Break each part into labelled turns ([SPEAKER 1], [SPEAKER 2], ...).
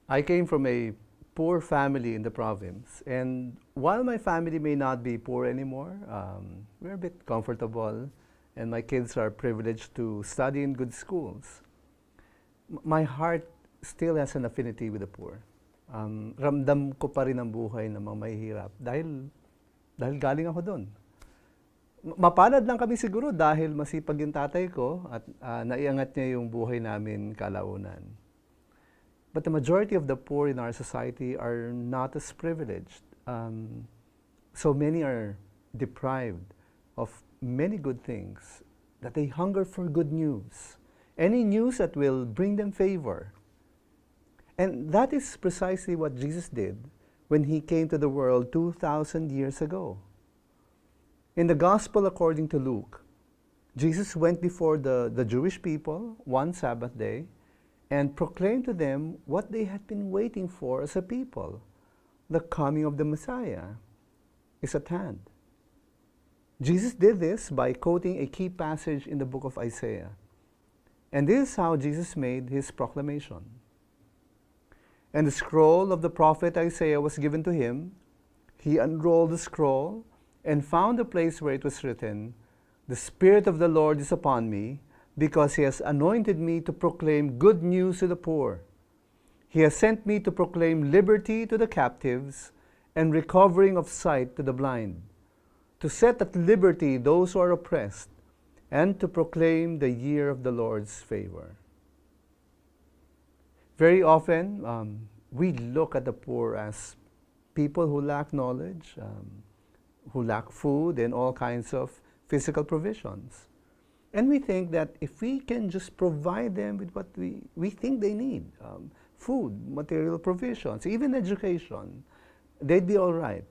[SPEAKER 1] I came from a poor family in the province, and while my family may not be poor anymore, we're a bit comfortable, and my kids are privileged to study in good schools. My heart still has an affinity with the poor. Ramdam ko pa rin ang buhay ng mga mahihirap dahil galing ako doon. Mapalad lang kami siguro dahil masipag yung tatay ko at naiangat niya yung buhay namin kalaunan. But the majority of the poor in our society are not as privileged. So many are deprived of many good things, that they hunger for good news, any news that will bring them favor. And that is precisely what Jesus did when he came to the world 2,000 years ago. In the Gospel according to Luke, Jesus went before the Jewish people one Sabbath day and proclaimed to them what they had been waiting for as a people. The coming of the Messiah is at hand. Jesus did this by quoting a key passage in the book of Isaiah. And this is how Jesus made his proclamation. And the scroll of the prophet Isaiah was given to him. He unrolled the scroll and found the place where it was written, "The Spirit of the Lord is upon me, because he has anointed me to proclaim good news to the poor. He has sent me to proclaim liberty to the captives and recovering of sight to the blind, to set at liberty those who are oppressed, and to proclaim the year of the Lord's favor." Very often, we look at the poor as people who lack knowledge, who lack food and all kinds of physical provisions. And we think that if we can just provide them with what we think they need, food, material provisions, even education, they'd be all right.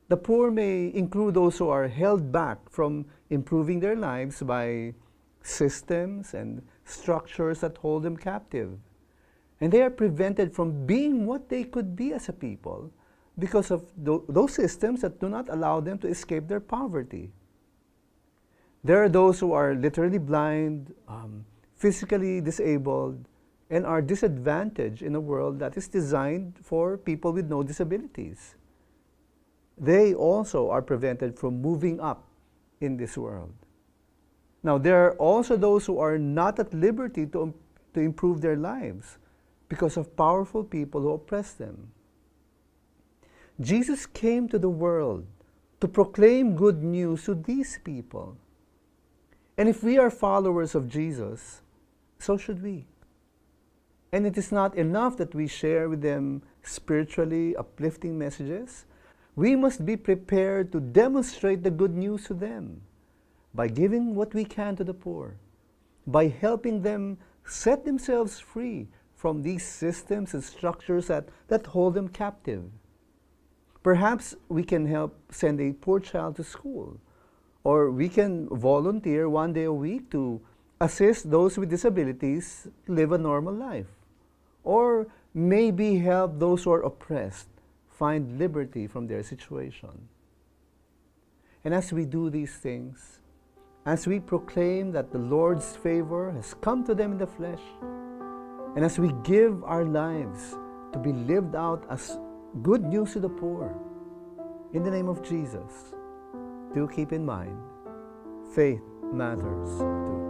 [SPEAKER 1] The poor may include those who are held back from improving their lives by systems and structures that hold them captive. And they are prevented from being what they could be as a people because of those systems that do not allow them to escape their poverty. There are those who are literally blind, physically disabled, and are disadvantaged in a world that is designed for people with no disabilities. They also are prevented from moving up in this world. Now, there are also those who are not at liberty to improve their lives because of powerful people who oppress them. Jesus came to the world to proclaim good news to these people. And if we are followers of Jesus, so should we. And it is not enough that we share with them spiritually uplifting messages. We must be prepared to demonstrate the good news to them by giving what we can to the poor, by helping them set themselves free from these systems and structures that hold them captive. Perhaps we can help send a poor child to school, or we can volunteer one day a week to assist those with disabilities live a normal life, or maybe help those who are oppressed find liberty from their situation. And as we do these things, as we proclaim that the Lord's favor has come to them in the flesh, and as we give our lives to be lived out as good news to the poor, in the name of Jesus, do keep in mind, faith matters too.